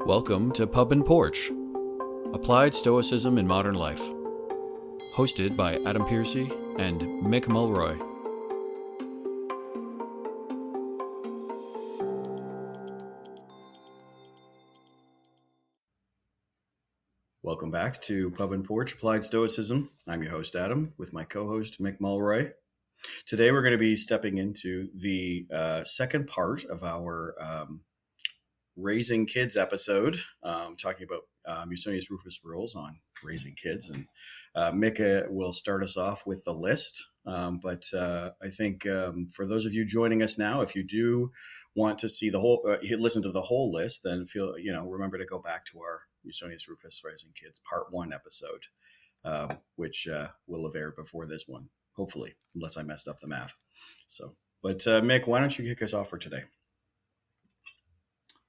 Welcome to Pub and Porch, Applied Stoicism in Modern Life, hosted by Adam Piercy and Mick Mulroy. Welcome back to Pub and Porch, Applied Stoicism. I'm your host, Adam, with my co-host, Mick Mulroy. Today we're going to be stepping into the second part of our Raising Kids episode, talking about Musonius Rufus rules on raising kids. And Mick will start us off with the list. But I think for those of you joining us now, if you do want to see the whole, listen to the whole list, then remember to go back to our Musonius Rufus Raising Kids Part 1 episode, which will have aired before this one, hopefully, unless I messed up the math. But Mick, why don't you kick us off for today?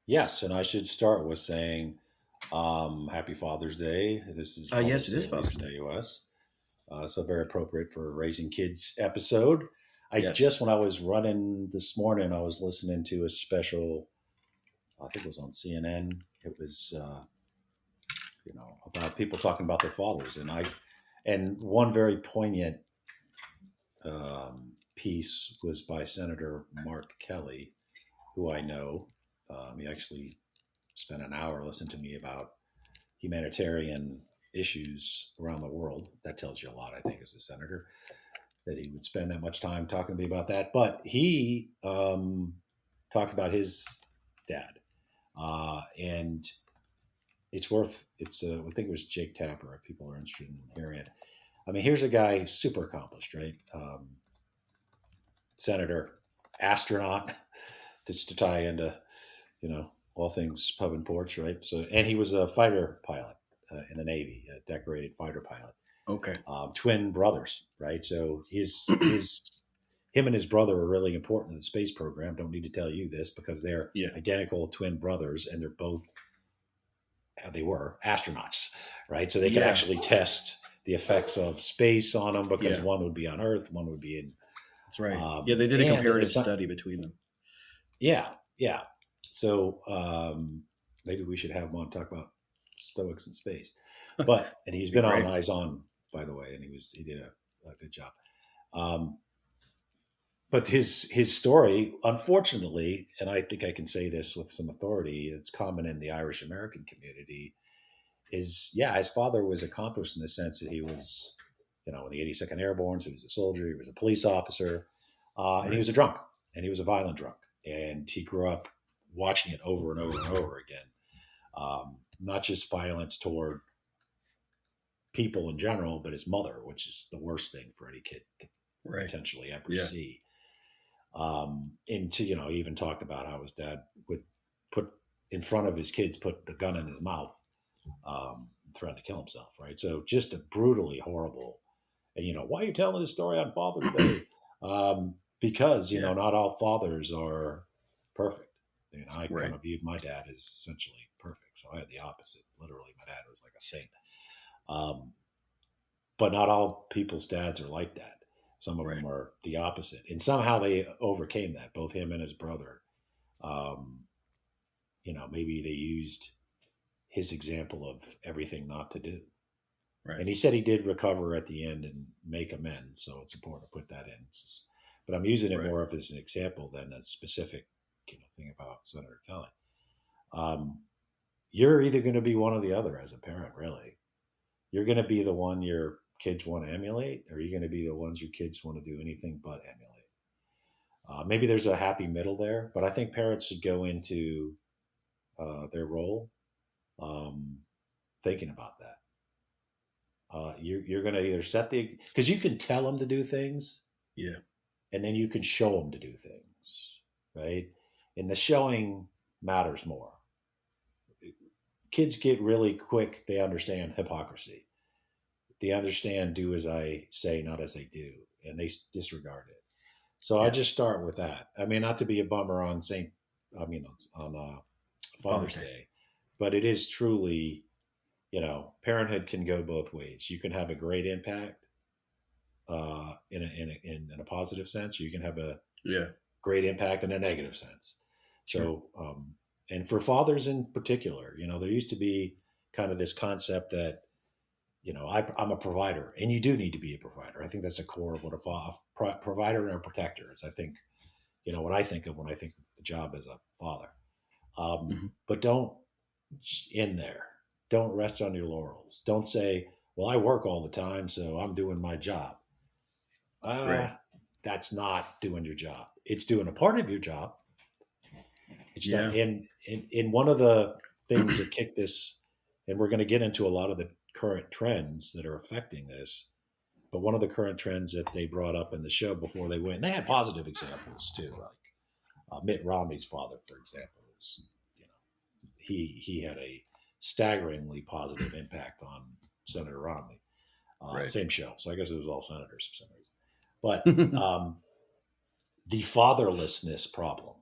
Yes, and I should start with saying Happy Father's Day. This is yes, it is Father's Day. US. So very appropriate for a Raising Kids episode. Yes. When I was running this morning, I was listening to a special, I think it was on CNN. It was, about people talking about their fathers. And one very poignant piece was by Senator Mark Kelly, who I know. He actually spent an hour listening to me about humanitarian issues around the world. That tells you a lot, I think, as a senator, that he would spend that much time talking to me about that. But he talked about his dad. And I think it was Jake Tapper, if people are interested in hearing it. I mean, here's a guy super accomplished, right? Senator, astronaut, just to tie into all things Pub and Porch, right? So, and he was a fighter pilot in the Navy, a decorated fighter pilot. Okay. Twin brothers, right? So him and his brother are really important in the space program. Don't need to tell you this because they're identical twin brothers, and they were astronauts, right? So they could actually test the effects of space on them because one would be on Earth, one would be in. That's right. They did a comparative study between them. Yeah. So maybe we should have him on talk about Stoics in space. And he's been on Eyes On, by the way, and he did a good job. But his story, unfortunately, and I think I can say this with some authority, it's common in the Irish American community, is his father was accomplished in the sense that he was, in the 82nd Airborne, so he was a soldier, he was a police officer, and he was a drunk, and he was a violent drunk, and he grew up watching it over and over and over again. Not just violence toward people in general, but his mother, which is the worst thing for any kid to potentially ever see. And he even talked about how his dad would put in front of his kids, put a gun in his mouth, threaten to kill himself. Right. So just a brutally horrible, and why are you telling this story on Father's Day? Because, not all fathers are perfect. I kind of viewed my dad as essentially perfect. So I had the opposite. Literally, my dad was like a saint. But not all people's dads are like that. Some of them are the opposite. And somehow they overcame that, both him and his brother. Maybe they used his example of everything not to do. Right. And he said he did recover at the end and make amends. So it's important to put that in. But I'm using it more of as an example than a specific thing about Senator Kelly. You're either going to be one or the other as a parent, really. You're going to be the one your kids want to emulate, or you're going to be the ones your kids want to do anything but emulate. Maybe there's a happy middle there, but I think parents should go into their role thinking about that. You're going to either because you can tell them to do things, and then you can show them to do things, right? And the showing matters more. Kids get really quick. They understand hypocrisy. They understand do as I say, not as I do, and they disregard it. So I just start with that. I mean, not to be a bummer on Father's Day, but it is truly, parenthood can go both ways. You can have a great impact in a positive sense. You can have a great impact in a negative sense. Sure. So And for fathers in particular, there used to be kind of this concept that, I'm a provider, and you do need to be a provider. I think that's a core of what a provider and a protector is. I think, what I think of when I think of the job as a father. Hmm. But don't end there. Don't rest on your laurels. Don't say, well, I work all the time, so I'm doing my job. Right. Uh, that's not doing your job. It's doing a part of your job. It's not. Yeah. In one of the things that kicked this, and we're going to get into a lot of the current trends that are affecting this. But one of the current trends that they brought up in the show before they went, and they had positive examples too, like Mitt Romney's father, for example, is, he had a staggeringly positive impact on Senator Romney. Right. Same show, so I guess it was all senators for some reason. But the fatherlessness problem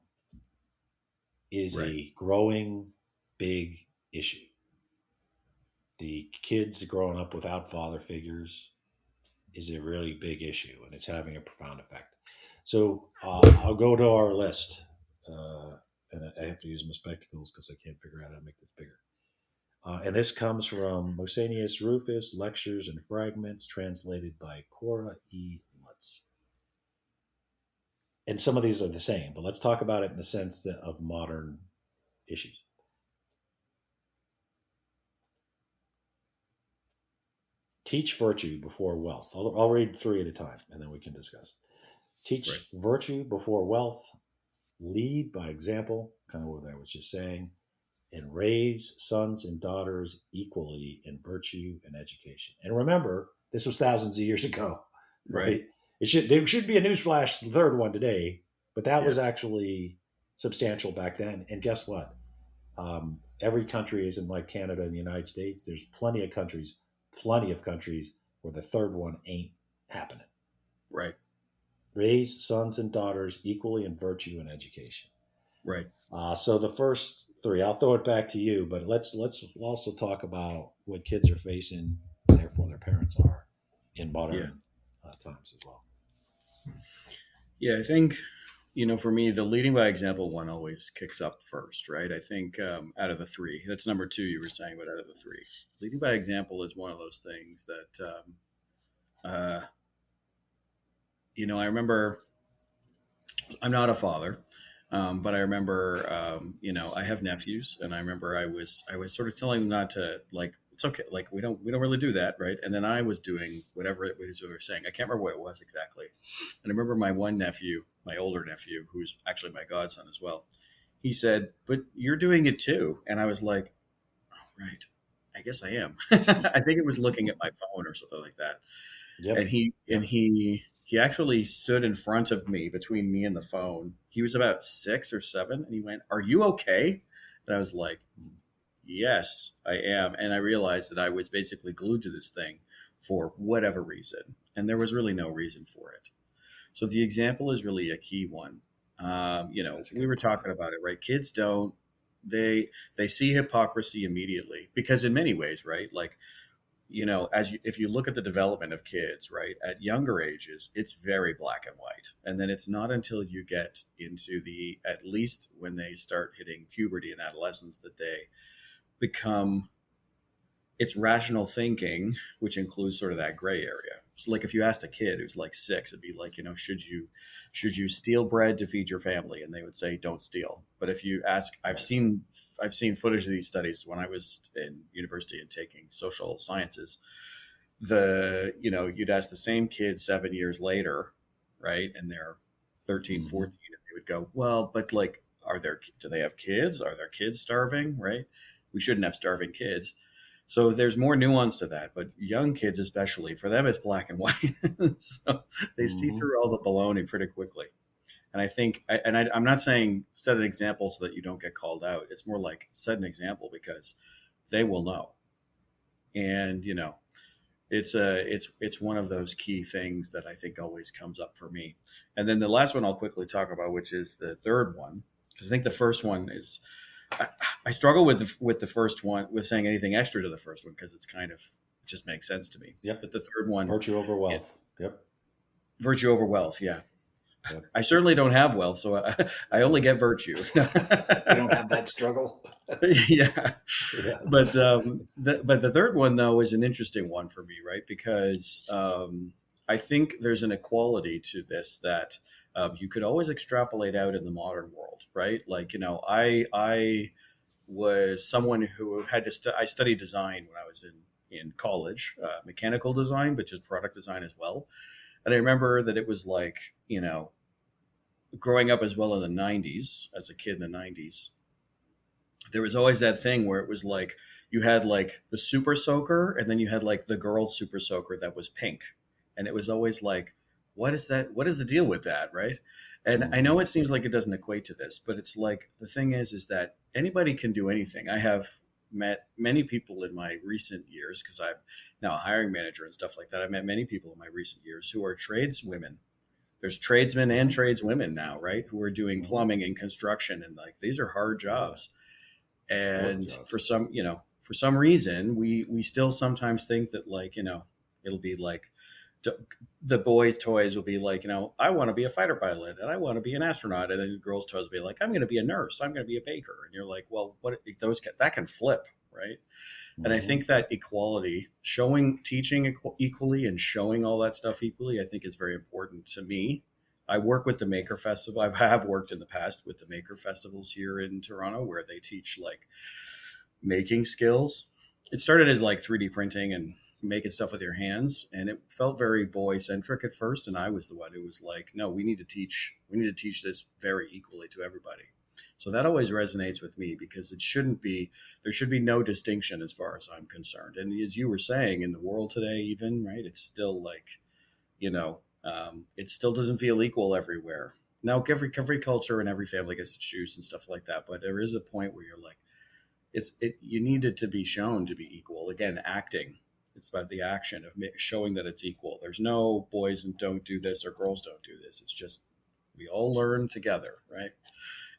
is Right. a growing big issue. The kids growing up without father figures is a really big issue, and it's having a profound effect. So I'll go to our list, and I have to use my spectacles because I can't figure out how to make this bigger. And this comes from Musonius Rufus, Lectures and Fragments, translated by Cora E. Lutz. And some of these are the same, but let's talk about it in the sense of modern issues. Teach virtue before wealth. I'll read three at a time, and then we can discuss. Right. Teach virtue before wealth. Lead by example, kind of what I was just saying, and raise sons and daughters equally in virtue and education. And remember, this was thousands of years ago, Right. right? There should be a newsflash, the third one today, but that Yeah. was actually substantial back then. And guess what? Every country isn't like Canada and the United States. There's plenty of countries where the third one ain't happening. Right. Raise sons and daughters equally in virtue and education. Right. So the first three, I'll throw it back to you, but let's also talk about what kids are facing, therefore their parents are, in Yeah. modern times as well. Yeah. I think, for me, the leading by example one always kicks up first, right? I think out of the three, that's number two you were saying, but out of the three, leading by example is one of those things that, uh, I remember I'm not a father, but I remember, I have nephews, and I remember I was sort of telling them not to, like, it's okay, like we don't really do that, right? And then I was doing whatever it was we were saying. I can't remember what it was exactly. And I remember my one nephew, my older nephew, who's actually my godson as well. He said, "But you're doing it too," and I was like, "Oh, right, I guess I am." I think it was looking at my phone or something like that, and Yep. he and Yep. he actually stood in front of me, between me and the phone. He was about 6 or 7, and he went, "Are you okay?" And I was like, "Yes, I am." And I realized that I was basically glued to this thing for whatever reason, and there was really no reason for it. So the example is really a key one. That's a We good were point. talking about it, right? Kids don't, they see hypocrisy immediately, because in many ways, right? Like, if you look at the development of kids, right, at younger ages, it's very black and white. And then it's not until you get into at least when they start hitting puberty and adolescence, that they become, it's rational thinking, which includes sort of that gray area. So, like, if you asked a kid who's like 6, it'd be like, should you steal bread to feed your family? And they would say, don't steal. But if you ask, Right. I've seen footage of these studies when I was in university and taking social sciences. You'd ask the same kid 7 years later, right? And they're 13, Mm-hmm. 14, and they would go, well, but, like, do they have kids? Are their kids starving? Right? We shouldn't have starving kids. So there's more nuance to that, but young kids, especially, for them, it's black and white. So they see Mm-hmm. through all the baloney pretty quickly. And I think, I'm not saying set an example so that you don't get called out. It's more like set an example because they will know. And it's one of those key things that I think always comes up for me. And then the last one I'll quickly talk about, which is the third one, because I think the first one is, I, I struggle with the first one, with saying anything extra to the first one, because it just makes sense to me. Yep. But the third one, Virtue over it, wealth. Yep. virtue over wealth, yeah. Yep. I certainly don't have wealth, so I only get virtue. You don't have that struggle. Yeah. Yeah. But the third one though is an interesting one for me, right? Because I think there's an equality to this that you could always extrapolate out in the modern world, right? Like, I was someone who had to I studied design when I was in college, mechanical design, but just product design as well. And I remember that it was like, growing up as well in the 90s, as a kid in the 90s, there was always that thing where it was like you had like the super soaker and then you had like the girls super soaker that was pink. And it was always like, what is that? What is the deal with that? Right. And I know it seems like it doesn't equate to this, but it's like the thing is that anybody can do anything. I have met many people in my recent years because I'm now a hiring manager and stuff like that. I've met many people in my recent years who are tradeswomen. There's tradesmen and tradeswomen now, right? Who are doing plumbing and construction. And like, these are hard jobs. And for some reason we still sometimes think that like, it'll be like the boys toys will be like, I want to be a fighter pilot and I want to be an astronaut, and then the girls toys will be like, I'm going to be a nurse, I'm going to be a baker, and you're like, well, what that can flip, right? And I think that equality, teaching equally and showing all that stuff equally, I think is very important to me. I work with the Maker Festival. I have worked in the past with the Maker Festivals here in Toronto, where they teach like making skills. It started as like 3D printing and making stuff with your hands, and it felt very boy centric at first. And I was the one who was like, no, we need to teach this very equally to everybody. So that always resonates with me because there should be no distinction as far as I'm concerned. And as you were saying, in the world today, even, right, it's still like, it still doesn't feel equal everywhere. Now, every culture and every family gets to choose and stuff like that. But there is a point where you're like, you need it to be shown to be equal. Again, acting. It's about the action of showing that it's equal. There's no boys and don't do this or girls don't do this. It's just we all learn together, right?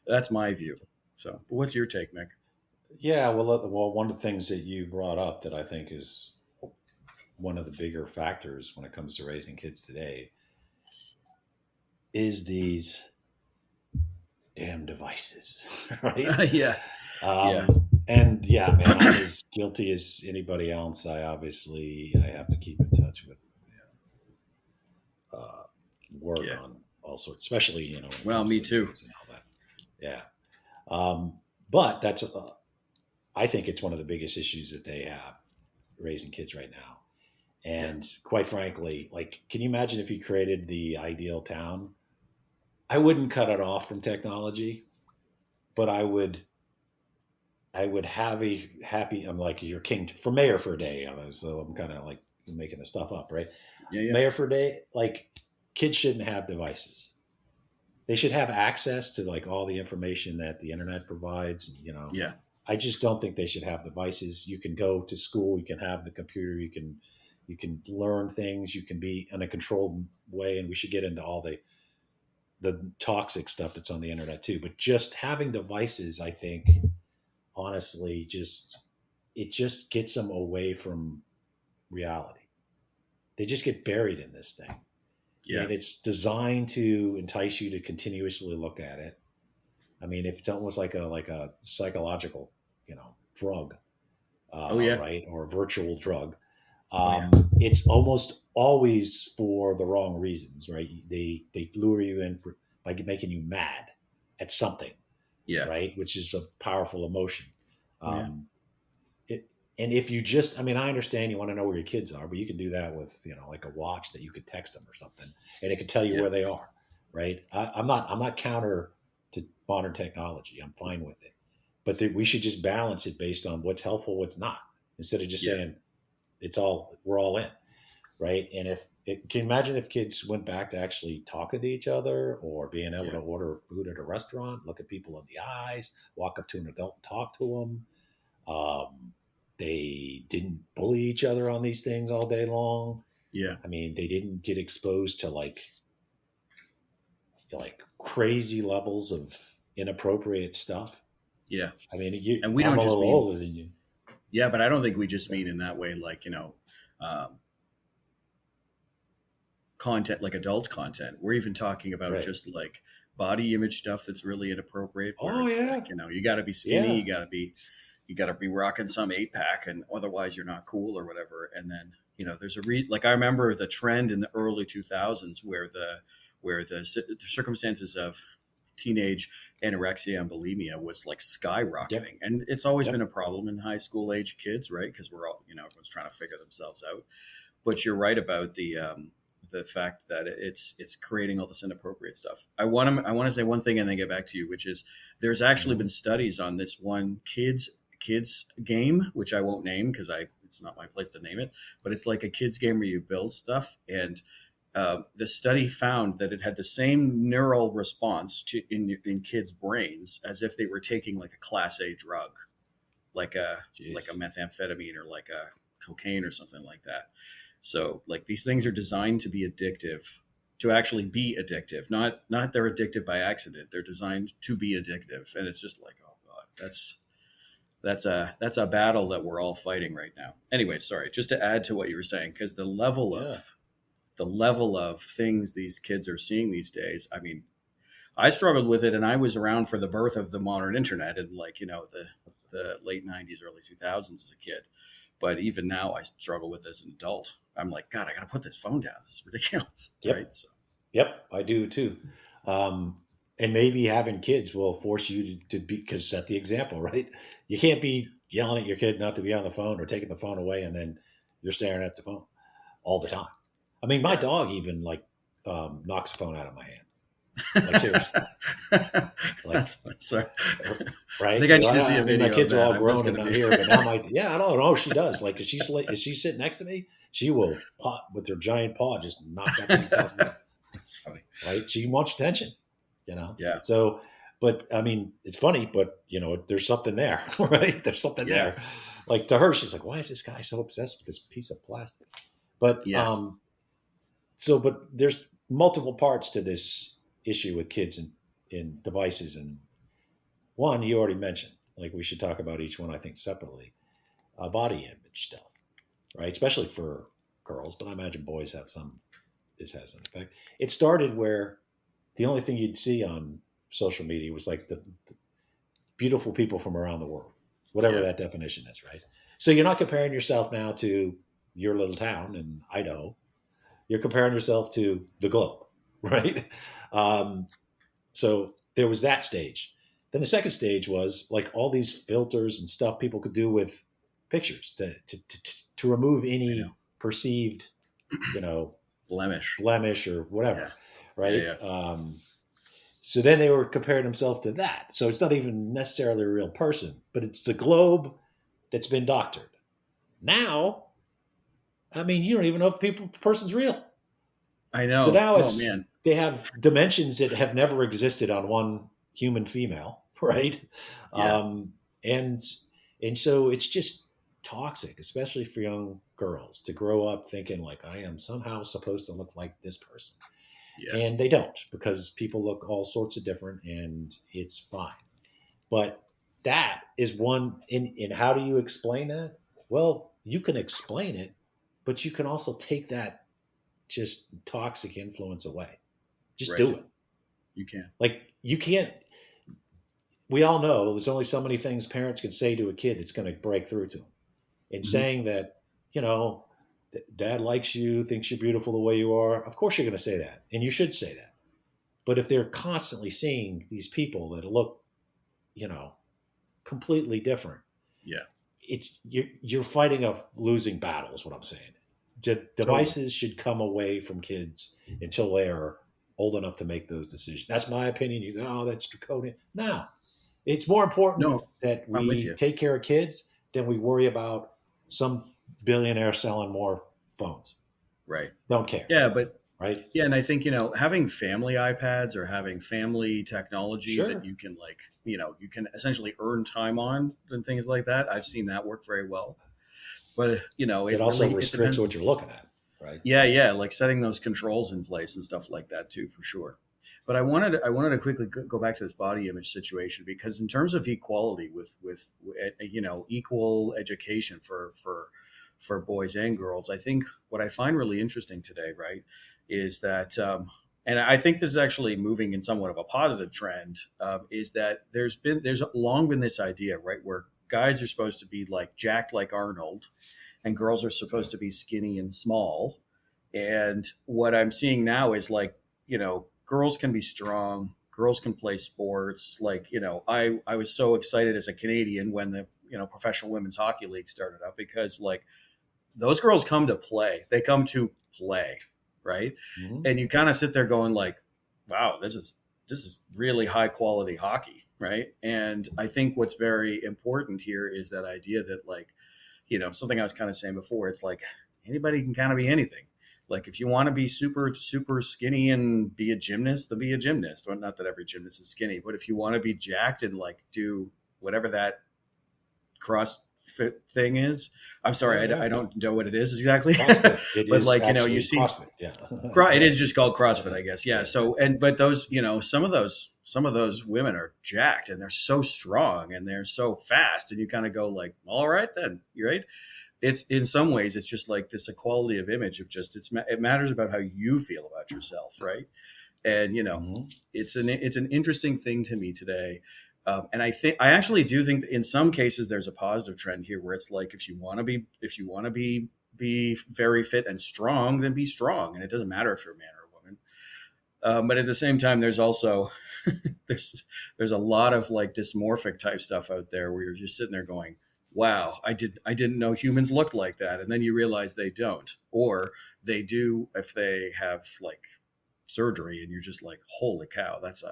That's my view. So, what's your take, Mick? Yeah. Well, one of the things that you brought up that I think is one of the bigger factors when it comes to raising kids today is these damn devices, right? Yeah, yeah, And yeah, man, I'm as guilty as anybody else. I have to keep in touch with uh, work yeah. on all sorts, especially when it Well, comes to me the too. news and all that. Yeah, but I think it's one of the biggest issues that they have raising kids right now. Yeah, And quite frankly, like, can you imagine if you created the ideal town? I wouldn't cut it off from technology, but I would have a happy. I'm like your king for mayor for a day. So I'm kind of like making the stuff up, right? yeah, yeah, Mayor for a day. Like kids shouldn't have devices. They should have access to like all the information that the internet provides. yeah, I just don't think they should have devices. You can go to school. You can have the computer. You can learn things. You can be in a controlled way. And we should get into all the toxic stuff that's on the internet too. But just having devices, I think, honestly, it just gets them away from reality. They just get buried in this thing, yeah, and it's designed to entice you to continuously look at it. I mean, if it's almost like a psychological, drug, oh yeah, right, or a virtual drug. oh yeah, It's almost always for the wrong reasons, right? They lure you in by making you mad at something, yeah, right? Which is a powerful emotion. oh yeah, Um, it, and if you just, I mean, I understand you want to know where your kids are, but you can do that with, like a watch that you could text them or something, and it could tell you yeah, where they are, right? I'm not counter to modern technology. I'm fine with it, but we should just balance it based on what's helpful, what's not, instead of just yeah, saying we're all in, right? And can you imagine if kids went back to actually talking to each other or being able yeah, to order food at a restaurant, look at people in the eyes, walk up to an adult and talk to them. They didn't bully each other on these things all day long. yeah, I mean, they didn't get exposed to like crazy levels of inappropriate stuff. yeah. I mean, And we I'm don't a just little mean, older than you. yeah, but I don't think we just mean in that way, like, um, content, like adult content. We're even talking about Right. just like body image stuff that's really inappropriate, where Oh it's yeah. like, you got to be skinny, Yeah. you got to be rocking some 8-pack, and otherwise you're not cool or whatever. And then, there's like I remember the trend in the early 2000s where the circumstances of teenage anorexia and bulimia was like Yep. skyrocketing. And it's always been Yep. a problem in high school age kids, right? Because we're all, everyone's trying to figure themselves out. But you're right about the fact that it's creating all this inappropriate stuff. I want to say one thing and then get back to you, which is there's actually Hmm. been studies on this one kids game, which I won't name because I it's not my place to name it, but it's like a kids game where you build stuff. And the study found that it had the same neural response in kids' brains as if they were taking like a class A drug, like a like a Jeez. methamphetamine or like a cocaine or something like that. So like these things are designed to be addictive, to actually be addictive. Not they're addictive by accident. They're designed to be addictive, and it's just like, oh god, that's a battle that we're all fighting right now. Anyway, sorry, just to add to what you were saying, because Yeah. the level of things these kids are seeing these days. I mean, I struggled with it, and I was around for the birth of the modern internet in like the late '90s, early 2000s as a kid. But even now, I struggle with it as an adult. I'm like, God, I got to put this phone down. This is ridiculous, Yep. right? So, Yep. I do too. Um, and maybe having kids will force you to be, because set the example, right? You can't be yelling at your kid not to be on the phone or taking the phone away and then you're staring at the phone all the time. I mean, my yeah. dog even like knocks the phone out of my hand. Like seriously, like That's fun. Sorry. I right. think I So need to see I a mean, my video of kids are that. all I'm just grown going and to not be. here, but now yeah, I don't know. She does. Like if she's sitting next to me, she will pop with her giant paw, just knock that thing across me. It's funny. Right? She wants attention, you know. Yeah. So, but I mean, it's funny, but there's something there, right? There's something Yeah. there. Like to her, she's like, "Why is this guy so obsessed with this piece of plastic?" But Yeah. but there's multiple parts to this issue with kids and in devices, and one you already mentioned. Like we should talk about each one, I think, separately. Body image stuff, right? Especially for girls, but I imagine boys have some. This has an effect. It started where the only thing you'd see on social media was like the beautiful people from around the world, whatever Yeah. that definition is, right? So you're not comparing yourself now to your little town in Idaho. You're comparing yourself to the globe, right? Um, so there was that stage. Then the second stage was like all these filters and stuff people could do with pictures to remove I know. any perceived, you know, Blemish. blemish or Yeah. whatever, Yeah. right? Yeah. So then they were comparing themselves to that. So it's not even necessarily a real person, but it's the globe that's been doctored. Now, I mean, you don't even know if the person's real. I So know. now Oh it's man. they have dimensions that have never existed on one human female, right? Yeah. Um, and and so it's just toxic, especially for young girls to grow up thinking like I am somehow supposed to look like this person. Yeah. And they don't, because people look all sorts of different and it's fine. But that is one in how do you explain that? Well, you can explain it, but you can also take that just toxic influence away. Just Right. do it. You can. Like you can't, we all know there's only so many things parents can say to a kid that's going to break through to them. In Hmm. saying that, you know, dad likes you, thinks you're beautiful the way you are, of course you're going to say that. And you should say that. But if they're constantly seeing these people that look, you know, completely different, Yeah. it's you're fighting a losing battle is what I'm saying. Totally. Devices should come away from kids until they are old enough to make those decisions. That's my opinion. You go, oh, that's draconian. No, it's more important No, that I'm with we you. take care of kids than we worry about some billionaire selling more phones. Right. Don't care, Yeah, but right? yeah, and I think, having family iPads or having family technology that Sure. you can like, you can essentially earn time on and things like that. I've seen that work very well. But, It it also really it restricts depends. what you're looking at, right? Yeah, yeah, like setting those controls in place and stuff like that too, for sure. But I wanted to quickly go back to this body image situation, because in terms of equality with equal education for boys and girls, I think what I find really interesting today, right, is that, and I think this is actually moving in somewhat of a positive trend, is that there's long been this idea, right, where guys are supposed to be like jacked like Arnold, and girls are supposed to be skinny and small. And what I'm seeing now is like, girls can be strong, girls can play sports. Like, I was so excited as a Canadian when the, Professional Women's Hockey League started up, because like those girls come to play. They come to play, right? Mm-hmm. And you kind of sit there going like, wow, this is really high quality hockey, right? And I think what's very important here is that idea that like, something I was kind of saying before, it's like anybody can kind of be anything. Like if you want to be super, super skinny and be a gymnast, then be a gymnast. Well, not that every gymnast is skinny, but if you want to be jacked and like do whatever that CrossFit thing is, I'm sorry, I don't know what it is exactly. It but is like, you see CrossFit. Yeah. it is just called CrossFit, I guess. Yeah. So, but those, some of those women are jacked and they're so strong and they're so fast, and you kind of go like, all right, then you're right. It's in some ways, it's just like this equality of image of just, it matters about how you feel about yourself. Right. And, Mm-hmm. it's an interesting thing to me today. And I actually do think that in some cases there's a positive trend here where it's like, if you want to be very fit and strong, then be strong. And it doesn't matter if you're a man or a woman. But at the same time, there's also, there's a lot of like dysmorphic type stuff out there where you're just sitting there going, wow, I didn't know humans looked like that. And then you realize they don't, or they do if they have like surgery, and you're just like, holy cow, that's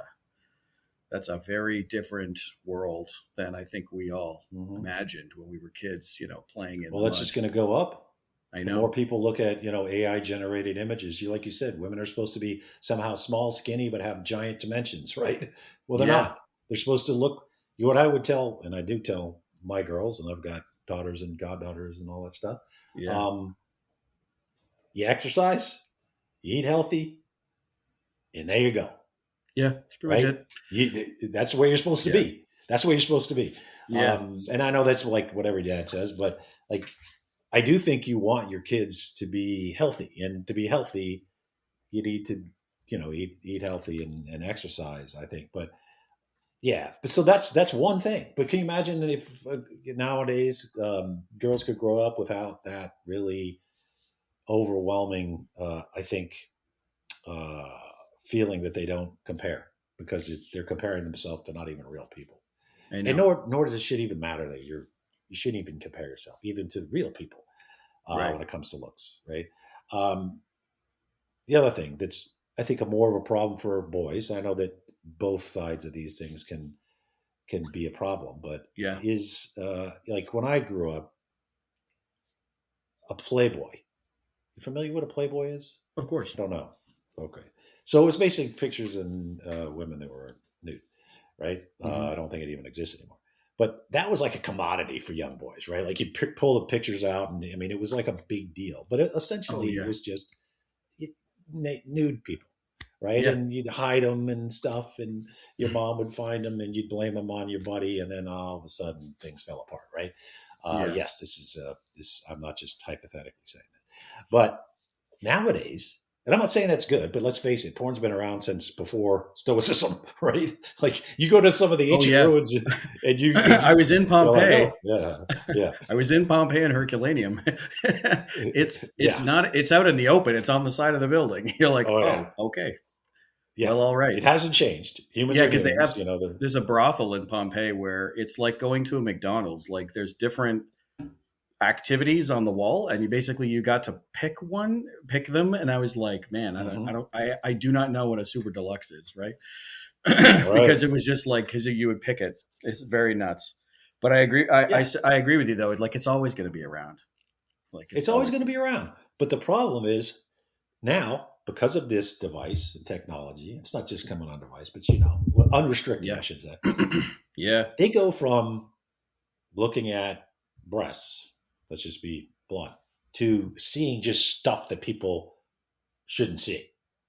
a very different world than I think we all imagined when we were kids, playing in. Well, that's just going to go up. I The know. more people look at, AI generated images, like you said, women are supposed to be somehow small, skinny, but have giant dimensions, right? Well, they're not. They're supposed to look. What I would tell, and I do tell my girls, and I've got daughters and goddaughters and all that stuff. Yeah. You exercise, you eat healthy, and there you go. Yeah, that's pretty much it. That's where you're supposed to be. That's where you're supposed to be. Yeah. And I know that's like what every dad says, but like, I do think you want your kids to be healthy, and to be healthy, you need to, eat healthy and exercise, I think. But yeah, but so that's one thing. But can you imagine if nowadays girls could grow up without that really overwhelming, I think, feeling that they don't compare, because they're comparing themselves to not even real people. I know. And nor does it should even matter that you shouldn't even compare yourself even to real people Right. when it comes to looks, right? The other thing that's, I think, more of a problem for boys. I know that both sides of these things can be a problem, but Yeah. is like when I grew up, a Playboy. You familiar with what a Playboy is? Of course. I don't know. Okay. So it was basically pictures and women that were nude, right? I don't think it even exists anymore. But that was like a commodity for young boys, right? Like you'd pull the pictures out, and I mean, it was like a big deal. But essentially, it was just nude people, right? Yeah. And you'd hide them and stuff, and your mom would find them, and you'd blame them on your buddy, and then all of a sudden things fell apart, right? Yes, this is this. I'm not just hypothetically saying this, but nowadays. And I'm not saying that's good, but let's face it, porn's been around since before Stoicism, right? Like you go to some of the ancient ruins, and you I was in Pompeii. Yeah. I was in Pompeii and Herculaneum. It's not. It's out in the open. It's on the side of the building. You're like, okay. Yeah. Well, all right. It hasn't changed. Humans are because humans, they have. There's a brothel in Pompeii where it's like going to a McDonald's. Like there's different activities on the wall, and you got to pick them, and I was like, man, I do not know what a super deluxe is, right? Because it was just like, because you would pick it. It's very nuts. But I agree. I agree with you though. Like it's always going to be around. Like it's always going to be around. But the problem is now, because of this device and technology, it's not just coming on device, but unrestricted, I should say. Yeah, they go from looking at breasts, let's just be blunt, to seeing just stuff that people shouldn't see.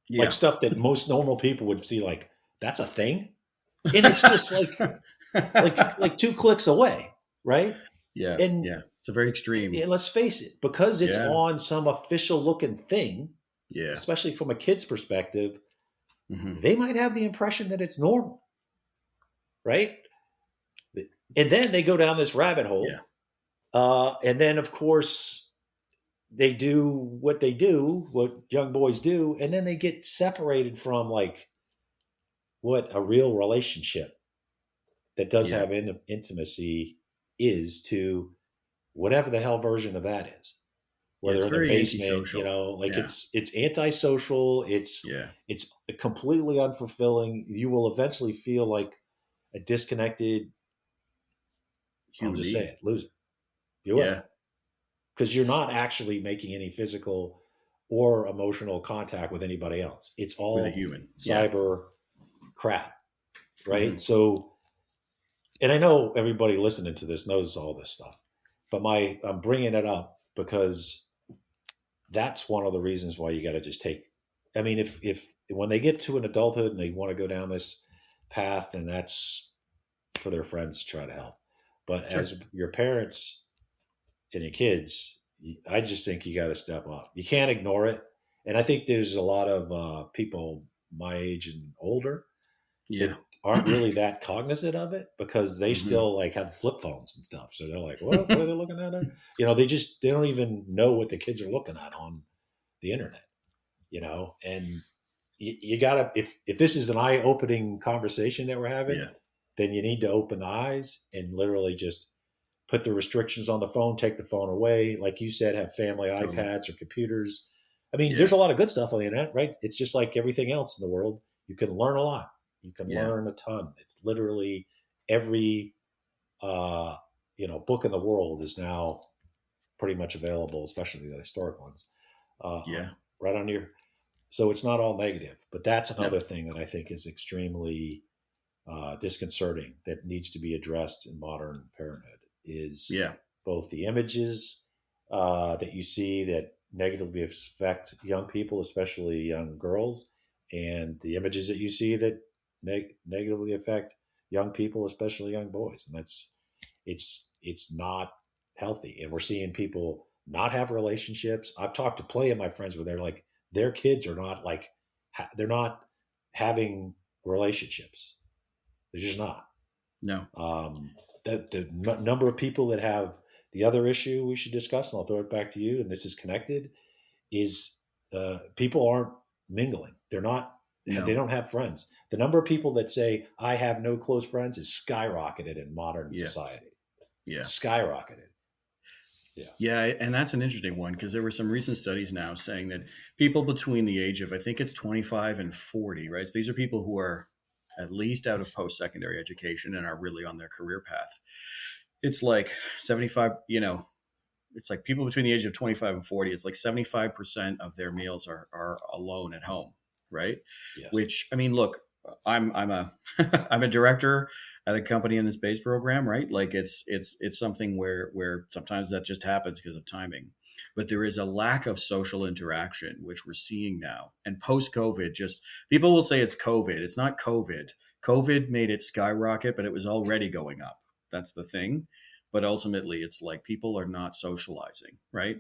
Like stuff that most normal people would see, like, that's a thing? And it's just like 2 clicks away, right? Yeah, and it's a very extreme. Yeah, let's face it, because it's on some official looking thing, Yeah. especially from a kid's perspective, Mm-hmm. they might have the impression that it's normal, right? And then they go down this rabbit hole. Yeah. And then, of course, they do what young boys do, and then they get separated from like what a real relationship that does Yeah. have intimacy is to whatever the hell version of that is. Yeah. Where It's they're in the very basement, antisocial. like Yeah. it's antisocial. Yeah. It's completely unfulfilling. You will eventually feel like a disconnected. I'll Human just say being. it, loser. You will, Yeah. because you're not actually making any physical or emotional contact with anybody else. It's With a all human. Yeah. cyber crap, Mm-hmm. right? So, and I know everybody listening to this knows all this stuff, but I'm bringing it up because that's one of the reasons why you got to just take. I mean, if when they get to an adulthood and they want to go down this path, then that's for their friends to try to help. But Sure. as your parents and your kids, I just think you got to step up. You can't ignore it. And I think there's a lot of people my age and older Yeah. that aren't really that cognizant of it because they Mm-hmm. still like have flip phones and stuff. So they're like, what are they looking at? They don't even know what the kids are looking at on the internet, and you gotta, if this is an eye opening conversation that we're having, Yeah. then you need to open the eyes and literally just put the restrictions on the phone, take the phone away. Like you said, have family Totally. iPads or computers. I mean, Yeah. there's a lot of good stuff on the internet, right? It's just like everything else in the world. You can learn a lot. You can Yeah. learn a ton. It's literally every, book in the world is now pretty much available, especially the historic ones, Yeah. right on your. So it's not all negative, but that's No. another thing that I think is extremely disconcerting that needs to be addressed in modern parenthood is Yeah. both the images that you see that negatively affect young people, especially young girls, and the images that you see that negatively affect young people, especially young boys. And it's not healthy. And we're seeing people not have relationships. I've talked to plenty of my friends where they're like, their kids are not like, they're not having relationships. They're just not. No. The number of people that have the other issue we should discuss, and I'll throw it back to you, and this is connected, is people aren't mingling. They're not. They No. don't have friends. The number of people that say I have no close friends is skyrocketed in modern Yeah. society. Yeah. Skyrocketed. Yeah. Yeah, and that's an interesting one because there were some recent studies now saying that people between the age of, I think it's 25 and 40, right? So these are people who are at least out of post-secondary education and are really on their career path. It's like 75, it's like people between the age of 25 and 40, it's like 75% of their meals are alone at home, right? Yes. Which, I mean, look, I'm a I'm a director at a company in the space program, right? Like it's something where sometimes that just happens because of timing. But there is a lack of social interaction, which we're seeing now. And post COVID, just people will say it's COVID. It's not COVID. COVID made it skyrocket, but it was already going up. That's the thing. But ultimately, it's like people are not socializing, right?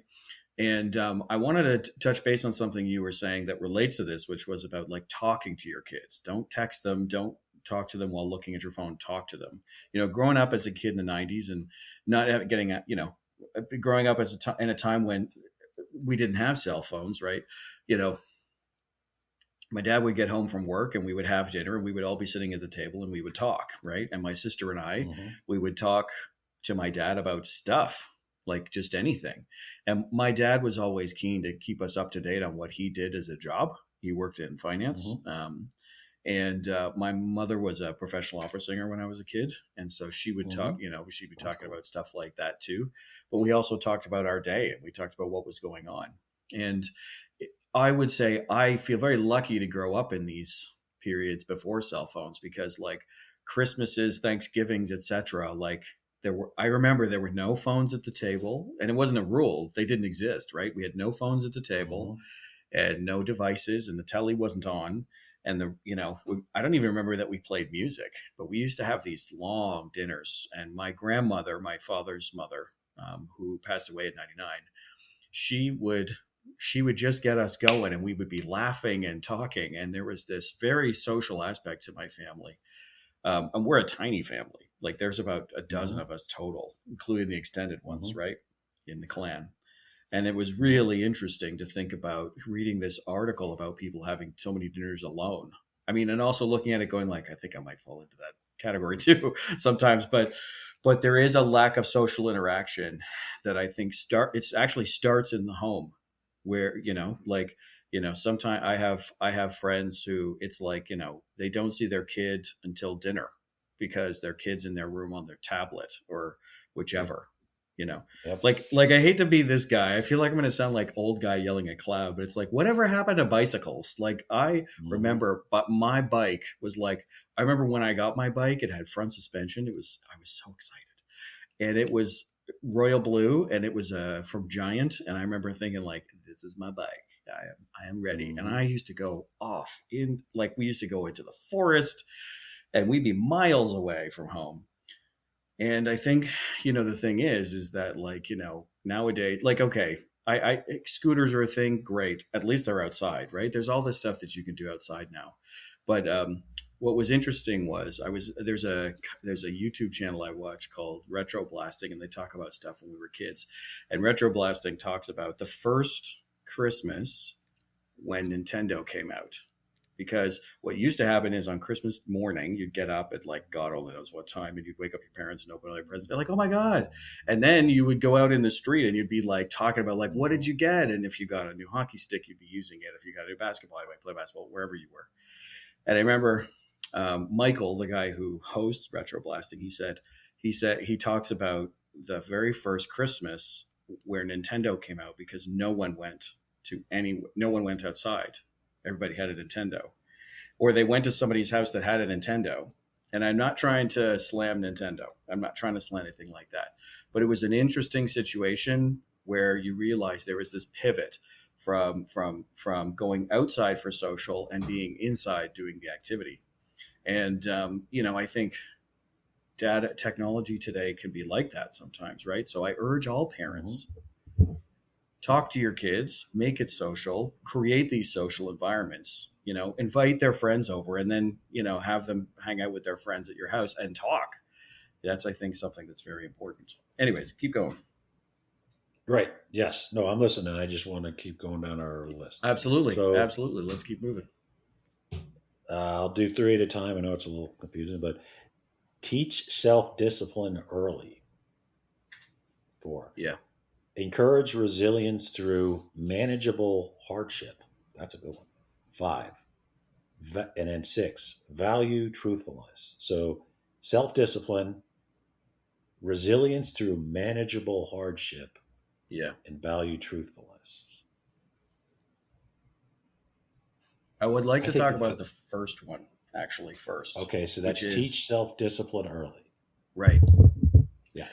And I wanted to touch base on something you were saying that relates to this, which was about like talking to your kids. Don't text them. Don't talk to them while looking at your phone. Talk to them. Growing up as a kid in the 90s and not getting at, growing up as in a time when we didn't have cell phones, right? My dad would get home from work and we would have dinner and we would all be sitting at the table and we would talk, right? And my sister and I, we would talk to my dad about stuff, like just anything. And my dad was always keen to keep us up to date on what he did as a job. He worked in finance. And my mother was a professional opera singer when I was a kid. And so she would talk, she'd be talking about stuff like that too. But we also talked about our day and we talked about what was going on. And I would say I feel very lucky to grow up in these periods before cell phones because like Christmases, Thanksgivings, etc. Like I remember there were no phones at the table, and it wasn't a rule; they didn't exist, right? We had no phones at the table, and no devices, and the telly wasn't on, and I don't even remember that we played music, but we used to have these long dinners. And my grandmother, my father's mother, who passed away at 99, she would she would just get us going, and we would be laughing and talking. And there was this very social aspect to my family. And we're a tiny family. Like there's about a dozen of us total, including the extended ones, right, in the clan. And it was really interesting to think about reading this article about people having so many dinners alone. I mean, and also looking at it going like, I think I might fall into that category too sometimes, but there is a lack of social interaction that I think it's actually starts in the home where, sometimes I have friends who it's like, they don't see their kid until dinner because their kid's in their room on their tablet or whichever. Yep. Like I hate to be this guy. I feel like I'm going to sound like old guy yelling at cloud, but it's like, whatever happened to bicycles? Like I remember, but my bike was like, I remember when I got my bike, it had front suspension. I was so excited, and it was royal blue, and it was from Giant. And I remember thinking like, this is my bike. I am ready. And I used to go off we used to go into the forest, and we'd be miles away from home. And I think, the thing is that nowadays, okay, I scooters are a thing. Great. At least they're outside, right? There's all this stuff that you can do outside now. But what was interesting was there's a YouTube channel I watch called Retro Blasting, and they talk about stuff when we were kids. And Retro Blasting talks about the first Christmas when Nintendo came out. Because what used to happen is on Christmas morning, you'd get up at like God only knows what time, and you'd wake up your parents and open all your presents, be like, "Oh my God!" And then you would go out in the street and you'd be like talking about like, "What did you get?" And if you got a new hockey stick, you'd be using it. If you got a new basketball, you might play basketball wherever you were. And I remember Michael, the guy who hosts Retro Blasting, he talks about the very first Christmas where Nintendo came out because no one went outside. Everybody had a Nintendo, or they went to somebody's house that had a Nintendo. And I'm not trying to slam Nintendo. I'm not trying to slam anything like that. But it was an interesting situation where you realize there was this pivot from going outside for social and being inside doing the activity. And, I think data technology today can be like that sometimes, right? So I urge all parents, talk to your kids, make it social, create these social environments, invite their friends over, and then, have them hang out with their friends at your house and talk. That's, I think, something that's very important. Anyways, keep going. Right. Yes. No, I'm listening. I just want to keep going down our list. Absolutely. Absolutely. Let's keep moving. I'll do 3 at a time. I know it's a little confusing, but teach self-discipline early. 4. Yeah. Encourage resilience through manageable hardship. That's a good one. 5. And then 6, value truthfulness. So self-discipline, resilience through manageable hardship, and value truthfulness. I would like to talk about the first one, actually, first. Okay, so that's teach self-discipline early. Right. Yeah.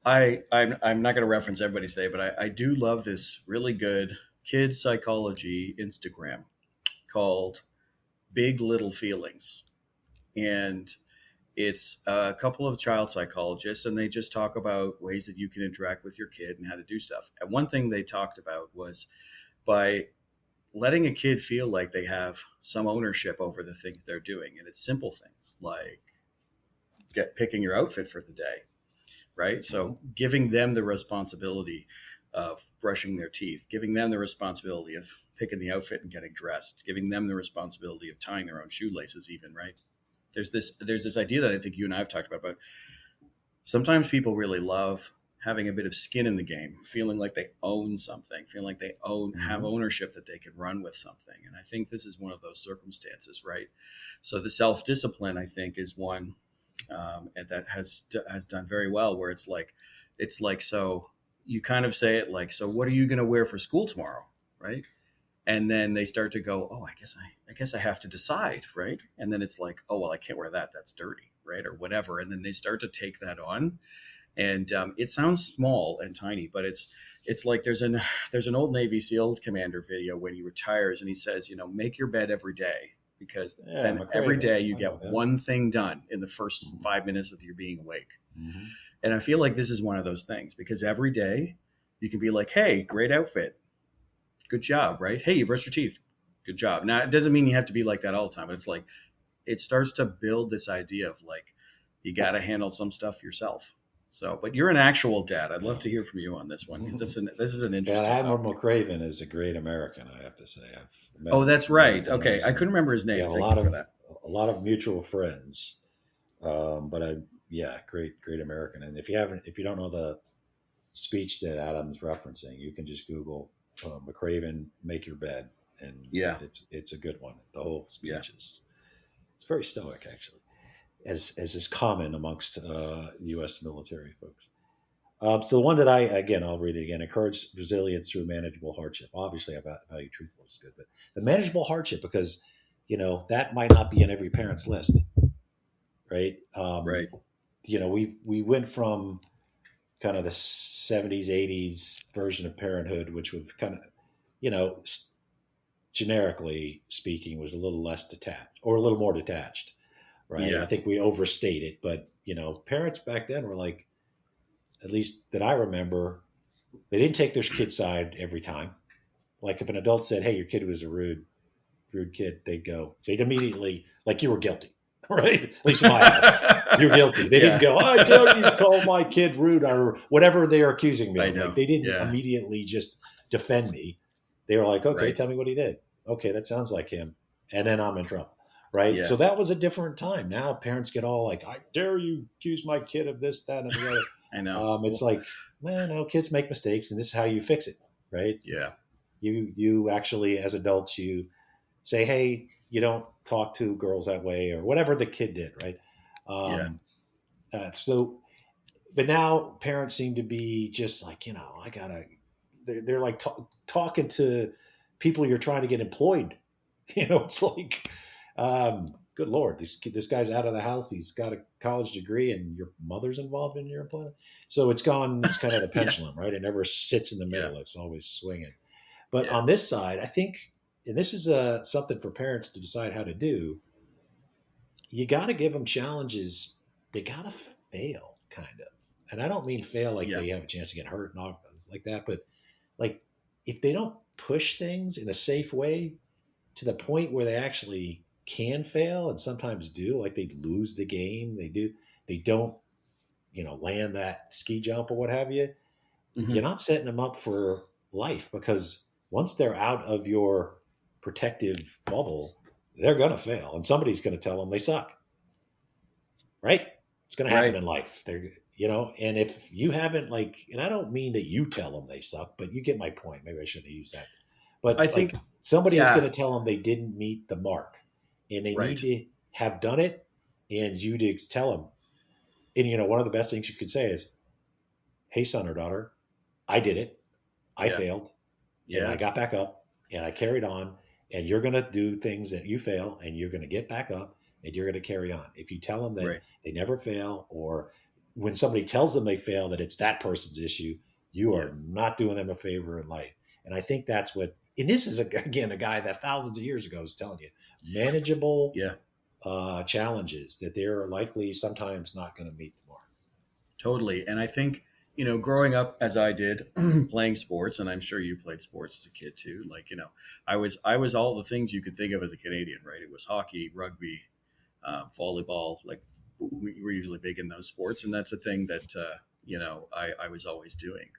I'm not going to reference everybody today, but I do love this really good kids psychology Instagram called Big Little Feelings. And it's a couple of child psychologists, and they just talk about ways that you can interact with your kid and how to do stuff. And one thing they talked about was by letting a kid feel like they have some ownership over the things they're doing. And it's simple things like picking your outfit for the day, right? So giving them the responsibility of brushing their teeth, giving them the responsibility of picking the outfit and getting dressed, giving them the responsibility of tying their own shoelaces even, right? There's this idea that I think you and I have talked about sometimes people really love having a bit of skin in the game, feeling like they own something, feeling like they have ownership, that they can run with something. And I think this is one of those circumstances, right? So the self-discipline, I think, is one and that has done very well, where it's like, so you kind of say it like, so what are you going to wear for school tomorrow? Right. And then they start to go, oh, I guess I have to decide. Right. And then it's like, oh, well, I can't wear that. That's dirty. Right. Or whatever. And then they start to take that on. And it sounds small and tiny, but it's like there's an old Navy SEAL commander video when he retires, and he says, make your bed every day, because then every day you get one thing done in the first 5 minutes of your being awake. Mm-hmm. And I feel like this is one of those things, because every day you can be like, hey, great outfit. good job, right? Hey, you brushed your teeth. Good job. Now, it doesn't mean you have to be like that all the time, but it's like, it starts to build this idea of like, you got to handle some stuff yourself. So, but you're an actual dad. I'd love to hear from you on this one because this is an And interesting Admiral topic. McRaven is a great American, I have to say. I've met Oh, him that's many right. Okay, times, I and couldn't remember his we name. have Thank you for that. a lot of mutual friends. But yeah, great American. And if you don't know the speech that Adam's referencing, you can just Google McRaven "Make Your Bed," and Yeah, it's a good one. The whole yeah, speech is it's very stoic, actually, as is common amongst U.S. military folks. So the one that I'll read it again. Encourage resilience through manageable hardship. Obviously, I value truthfulness is good, but the manageable hardship, because that might not be in every parent's list, right? right. We went from kind of the 70s, 80s version of parenthood, which was kind of, you know, generically speaking, was a little less detached or a little more detached, right? I Yeah, think we overstate it, but parents back then were like, at least that I remember, they didn't take their kid's side every time. Like if an adult said, "Hey, your kid was a rude kid," they'd immediately, like, you were guilty, right? At least in my house, you're guilty. They didn't yeah. go, "I dare you call my kid rude," or whatever they are accusing me I of. Like, know. they didn't Yeah, immediately just defend me. They were like, "Okay, right. tell me what he did. Okay, that sounds like him," and then I'm in trouble, right? Yeah, So that was a different time. Now parents get all like, "I dare you accuse my kid of this, that, and the other." I know. It's Well, like, man, no, kids make mistakes, and this is how you fix it, right? yeah, You actually, as adults, you say, "Hey, you don't talk to girls that way," or whatever the kid did, right? yeah, Um, so, but now parents seem to be just like, I gotta. They're like talking to people you're trying to get employed. It's like, good lord, this guy's out of the house. He's got a college degree, and your mother's involved in your employment. So it's gone. It's kind of the yeah, pendulum, right? It never sits in the yeah, middle. It's always swinging. But yeah, on this side, I think, and this is something for parents to decide how to do. You got to give them challenges. They got to fail, kind of. And I don't mean fail like yeah. they have a chance to get hurt and all like that, but like if they don't push things in a safe way to the point where they actually can fail and sometimes do, like they lose the game, they don't, land that ski jump or what have you, you're Hmm. not setting them up for life, because once they're out of your protective bubble, they're going to fail and somebody's going to tell them they suck, right? It's going to happen Right. in life. And if you haven't, like, and I don't mean that you tell them they suck, but you get my point. Maybe I shouldn't have used that. I But like think. somebody is going Yeah. to tell them they didn't meet the mark and they need Right. to have done it. And you to tell them, and one of the best things you could say is, "Hey, son or daughter, I did it. I Yeah. failed and I Yeah. got back up and I carried on, and you're going to do things that you fail and you're going to get back up and you're going to carry on." If you tell them that Right. they never fail, or when somebody tells them they fail, that it's that person's issue, you Yeah. are not doing them a favor in life. And I think that's what, and this is, again, a guy that thousands of years ago is telling you manageable Yeah. challenges that they're likely sometimes not going to meet the mark. Totally. And I think, growing up as I did, playing sports, and I'm sure you played sports as a kid too. Like, I was all the things you could think of as a Canadian, right? It was hockey, rugby, volleyball. Like, we were usually big in those sports, and that's a thing that I was always doing.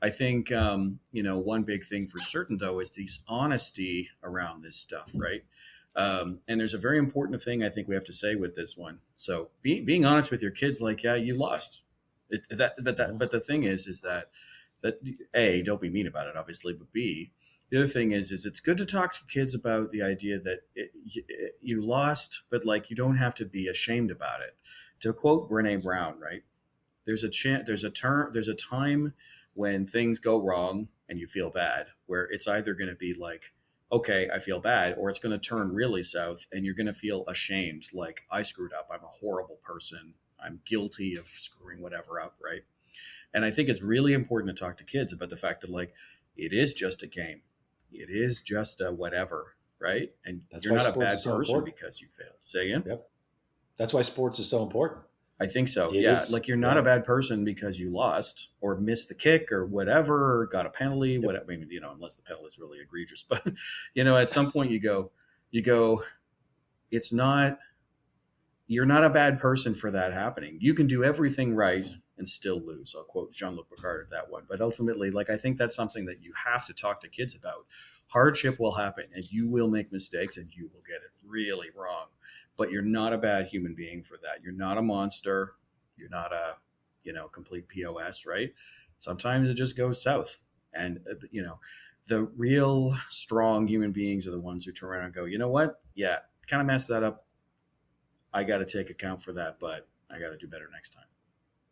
I think one big thing for certain though is this honesty around this stuff, right? And there's a very important thing I think we have to say with this one. So being honest with your kids, like, yeah, you lost. But the thing is that A, don't be mean about it, obviously, but B, the other thing is it's good to talk to kids about the idea that you lost, but like you don't have to be ashamed about it. To quote Brene Brown, right? There's a time when things go wrong and you feel bad, where it's either going to be like, okay, I feel bad, or it's going to turn really south and you're going to feel ashamed, like, I screwed up, I'm a horrible person, I'm guilty of screwing whatever up, right? And I think it's really important to talk to kids about the fact that, like, it is just a game, it is just a whatever, right? And That's you're why not a sports is bad so person important. because you failed. Say again. Yep. That's why sports is so important. I think so. It Yeah. is. Like you're not a bad person because you lost or missed the kick or whatever, or got a penalty, Yep. whatever. I mean, unless the penalty is really egregious, but at some point you go, it's not, you're not a bad person for that happening. You can do everything right and still lose. I'll quote Jean-Luc Picard at that one. But ultimately, like, I think that's something that you have to talk to kids about. Hardship will happen and you will make mistakes and you will get it really wrong. But you're not a bad human being for that. You're not a monster. You're not a, complete POS, right? Sometimes it just goes south. And, the real strong human beings are the ones who turn around and go, you know what? Yeah, kind of messed that up. I got to take account for that, but I got to do better next time.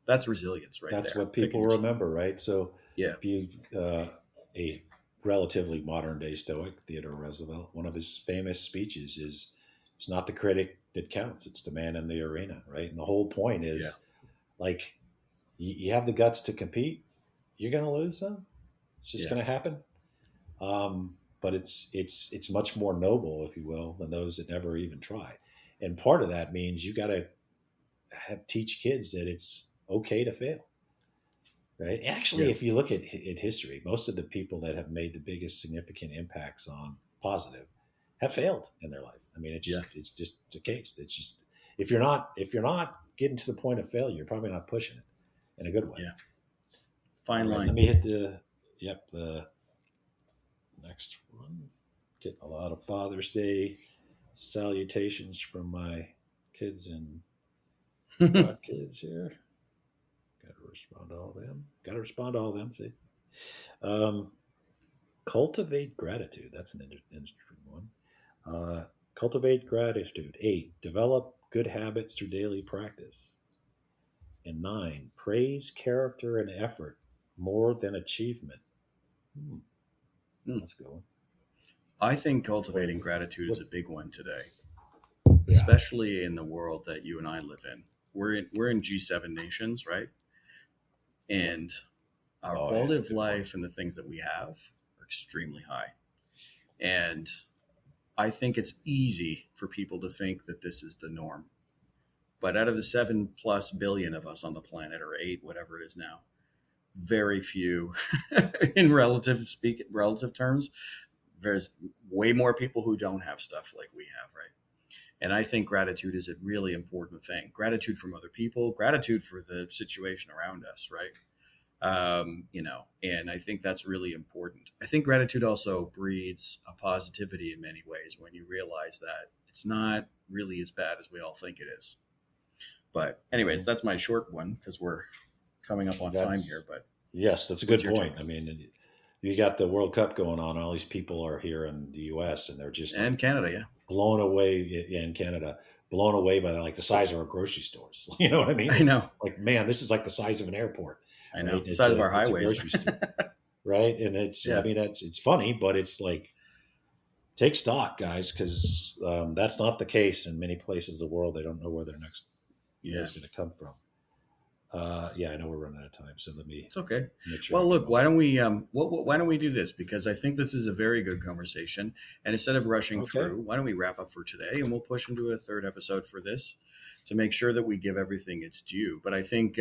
That's resilience right That's there. what people remember, right? So Yeah. if you, a relatively modern day Stoic, Theodore Roosevelt, one of his famous speeches is, "It's not the critic that counts; it's the man in the arena." Right, and the whole point is, like, you have the guts to compete. You're going to lose some. It's just going to happen. But it's much more noble, if you will, than those that never even try. And part of that means you got to teach kids that it's okay to fail. Right. Actually, Yeah. if you look at history, most of the people that have made the biggest significant impacts on positive have failed in their life. I mean, it's just the case. It's just, if you're not getting to the point of failure, you're probably not pushing it in a good way. Yeah. Fine line. Let me hit the next one. Getting a lot of Father's Day salutations from my kids and kids here. Got to respond to all of them. See, cultivate gratitude. That's an interesting one. Cultivate gratitude. 8, develop good habits through daily practice. And 9, praise character and effort more than achievement. That's a good one. I think cultivating gratitude is a big one today, especially in the world that you and I live in. We're in G7 nations, right? And our quality of life and the things that we have are extremely high. And I think it's easy for people to think that this is the norm. But out of the 7+ billion of us on the planet, or 8, whatever it is now, very few in relative terms, there's way more people who don't have stuff like we have, right? And I think gratitude is a really important thing. Gratitude from other people, gratitude for the situation around us, right? And I think that's really important. I think gratitude also breeds a positivity in many ways when you realize that it's not really as bad as we all think it is. But anyways, that's my short one because we're coming up on time here. But yes, that's a good point. I mean, you got the World Cup going on. All these people are here in the U.S. and they're just Canada, blown away. In Canada, blown away by the size of our grocery stores. You know what I mean? I know. Like, man, this is like the size of an airport. I know. Right? The size of our highways, right? And it's I mean, it's funny, but it's like, take stock, guys, because that's not the case in many places of the world. They don't know where their next is going to come from. I know we're running out of time, so let me. It's okay. Make sure well, look, why don't we do this? Because I think this is a very good conversation, and instead of rushing through, why don't we wrap up for today, and we'll push into a third episode for this to make sure that we give everything its due. But I think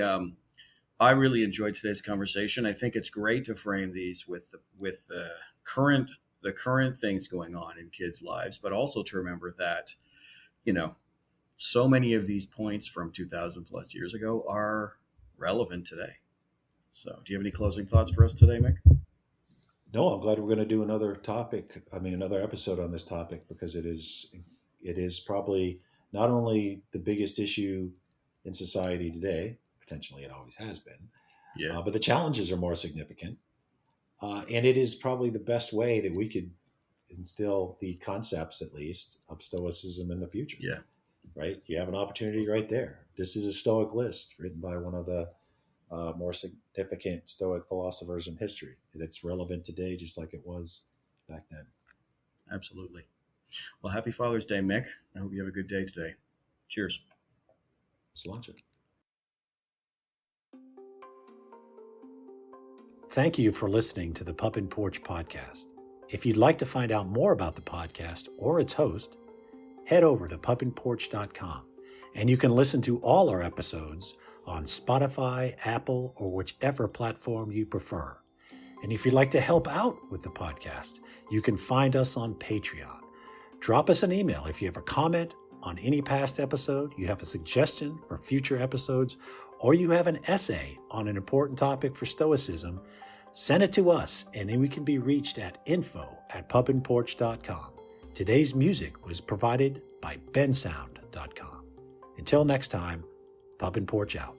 I really enjoyed today's conversation. I think it's great to frame these with the current things going on in kids' lives, but also to remember that, so many of these points from 2,000 plus years ago are relevant today. So do you have any closing thoughts for us today, Mick? No, I'm glad we're going to do another episode on this topic, because it is probably not only the biggest issue in society today, potentially it always has been, but the challenges are more significant. And it is probably the best way that we could instill the concepts, at least, of Stoicism in the future. Yeah. Right? You have an opportunity right there. This is a Stoic list written by one of the more significant Stoic philosophers in history. That's relevant today, just like it was back then. Absolutely. Well, happy Father's Day, Mick. I hope you have a good day today. Cheers. Cilantro. Thank you for listening to the Pup and Porch podcast. If you'd like to find out more about the podcast or its host, head over to pupandporch.com And you can listen to all our episodes on Spotify, Apple, or whichever platform you prefer. And if you'd like to help out with the podcast, you can find us on Patreon. Drop us an email if you have a comment on any past episode, you have a suggestion for future episodes, or you have an essay on an important topic for Stoicism. Send it to us, and then we can be reached at info@pubandporch.com. Today's music was provided by bensound.com. Until next time, Pub and Porch out.